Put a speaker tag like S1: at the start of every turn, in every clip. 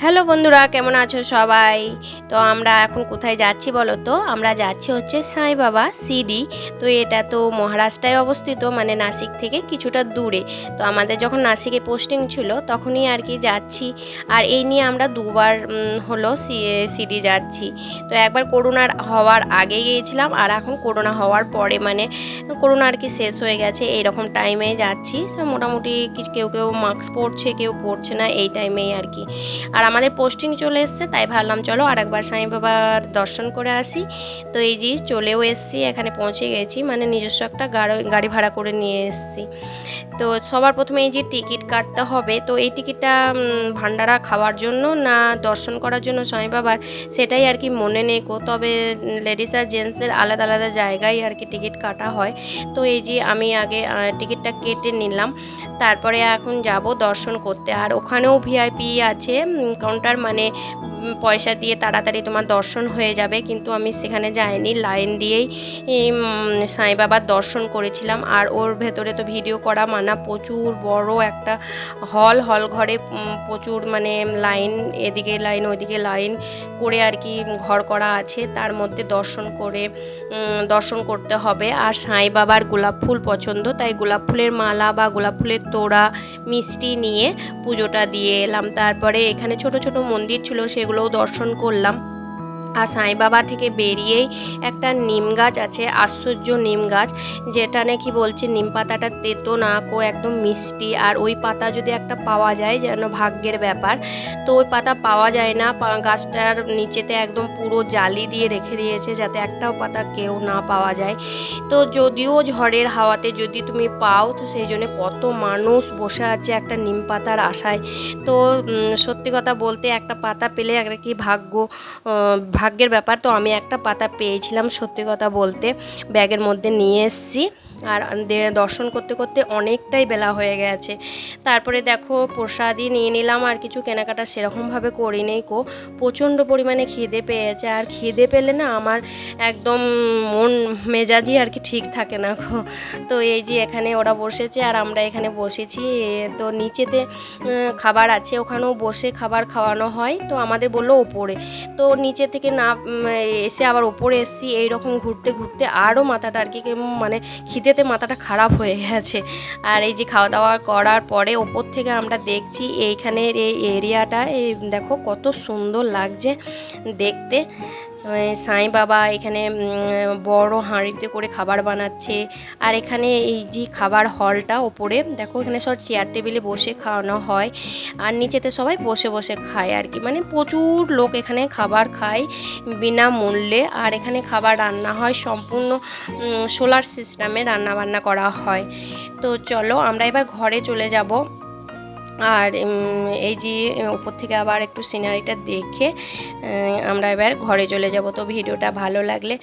S1: Hello বন্ধুরা, কেমন আছো সবাই? তো আমরা এখন কোথায় যাচ্ছি বলো তো? আমরা যাচ্ছি হচ্ছে সাই বাবা সিডি। তো এটা তো মহারাষ্ট্রায় অবস্থিত, মানে নাসিক থেকে কিছুটা দূরে। তো আমাদের যখন নাসিকে পোস্টিং ছিল তখনই আর কি যাচ্ছি। আর এই নিয়ে আমরা দুবার হলো সিডি যাচ্ছি। তো একবার করোনার হওয়ার আগে গিয়েছিলাম, আর এখন করোনা হওয়ার পরে, মানে করোনা আর কি শেষ হয়ে গেছে এইরকম টাইমে যাচ্ছি। সো মোটামুটি কেউ কেউ মাস্ক পরছে, কেউ পরছে না, এই টাইমেই আর কি। আর আমাদের পোস্টিং চলে এসছে, তাই ভাবলাম চলো আরেকবার সাই বাবার দর্শন করে আসি। তো এই যে চলেও এসছি, এখানে পৌঁছে গেছি, মানে নিজস্ব একটা গাড়ি ভাড়া করে নিয়ে এসছি। তো সবার প্রথমে এই যে টিকিট কাটতে হবে। তো এই টিকিটটা ভান্ডারা খাওয়ার জন্য না দর্শন করার জন্য সাই বাবার, সেটাই আর কি মনে নেই কো। তবে লেডিস আর জেন্টসের আলাদা আলাদা জায়গায় আর কি টিকিট কাটা হয়। তো এই যে আমি আগে টিকিটটা কেটে নিলাম, তারপরে এখন যাব দর্শন করতে। আর ওখানেও ভিআইপি আছে কাউন্টার, মানে পয়সা দিয়ে তাড়াতাড়ি তোমার দর্শন হয়ে যাবে। কিন্তু আমি সেখানে যাইনি, লাইন দিয়েই সাই বাবার দর্শন করেছিলাম। আর ওর ভেতরে তো ভিডিও করা মানা, প্রচুর বড় একটা হল ঘরে প্রচুর মানে লাইন, এদিকে লাইন ওইদিকে লাইন করে আর কি ঘর করা আছে, তার মধ্যে দর্শন করতে হবে। আর সাই বাবার গোলাপ ফুল পছন্দ, তাই গোলাপ ফুলের মালা বা গোলাপ ফুলের তোড়া মিষ্টি নিয়ে পুজোটা দিয়ে এলাম। তারপরে এখানে ছোট ছোট মন্দির ছিল, সেগুলোও দর্শন করলাম। আর সাই বাবা থেকে বেরিয়েই একটা নিম গাছ আছে, আশ্চর্য নিম গাছ, যেটা নাকি বলছে নিম পাতাটা তেতো না কো, একদম মিষ্টি। আর ওই পাতা যদি একটা পাওয়া যায় যেন ভাগ্যের ব্যাপার। তো ওই পাতা পাওয়া যায় না, গাছটার নিচেতে একদম পুরো জালি দিয়ে রেখে দিয়েছে যাতে একটাও পাতা কেউ না পাওয়া যায়। তো যদিও ঝড়ের হাওয়াতে যদি তুমি পাও, তো সেই জন্য কত মানুষ বসে আছে একটা নিম পাতার আশায়। তো সত্যি কথা বলতে একটা পাতা পেলে একটা কি ভাগ্যের ব্যাপার। তো আমি একটা পাতা পেয়েছিলাম, সত্যি কথা বলতে ব্যাগের মধ্যে নিয়ে এসেছি। আর দর্শন করতে করতে অনেকটাই বেলা হয়ে গেছে। তারপরে দেখো প্রসাদই নিয়ে নিলাম, আর কিছু কেনাকাটা সেরকমভাবে করি নেই কো। প্রচণ্ড পরিমাণে খিদে পেয়েছে, আর খিদে পেলে না আমার একদম মন মেজাজই আর কি ঠিক থাকে না কো। তো এই যে এখানে ওরা বসেছে আর আমরা এখানে বসেছি। তো নিচেতে খাবার আছে, ওখানেও বসে খাবার খাওয়ানো হয়। তো আমাদের বললো ওপরে, তো নিচে থেকে না এসে আবার ওপরে এসেছি। এইরকম ঘুরতে ঘুরতে আরও মাথাটা আর কি মানে খিদেতে মাথাটা খারাপ হয়ে গেছে। আর এই যে খাওয়া দাওয়া করার পরে ওপর থেকে আমরা দেখছি এইখানের এই এরিয়াটা, এই দেখো কত সুন্দর লাগছে দেখতে। সাই বাবা এখানে বড় হাঁড়িতে করে খাবার বানাচ্ছে। আর এখানে এই যে খাবার হলটা ওপরে দেখো, এখানে সব চেয়ার টেবিলে বসে খাওয়ানো হয়, আর নিচেতে সবাই বসে বসে খায় আর কি। মানে প্রচুর লোক এখানে খাবার খায় বিনামূল্যে। আর এখানে খাবার রান্না হয় সম্পূর্ণ সোলার সিস্টেমে রান্নাবান্না করা হয়। তো চলো আমরা এবার ঘরে চলে যাব। আর এই যে উপর থেকে আবার একটু সিনারিটা দেখে আমরা এবার ঘরে চলে যাব। তো ভিডিওটা ভালো লাগলে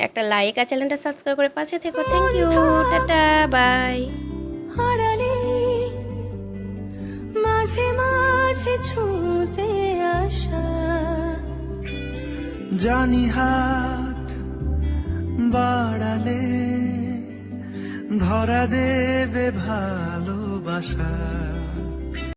S1: একটা লাইক আর চ্যানেলটা সাবস্ক্রাইব করে পাশে থেকো। থ্যাংক ইউ, টাটা, বাই।
S2: মাঝে মাঝে ছুঁতে আসা, জানি হাত বাড়ালে ধরা দেবে ভালোবাসা।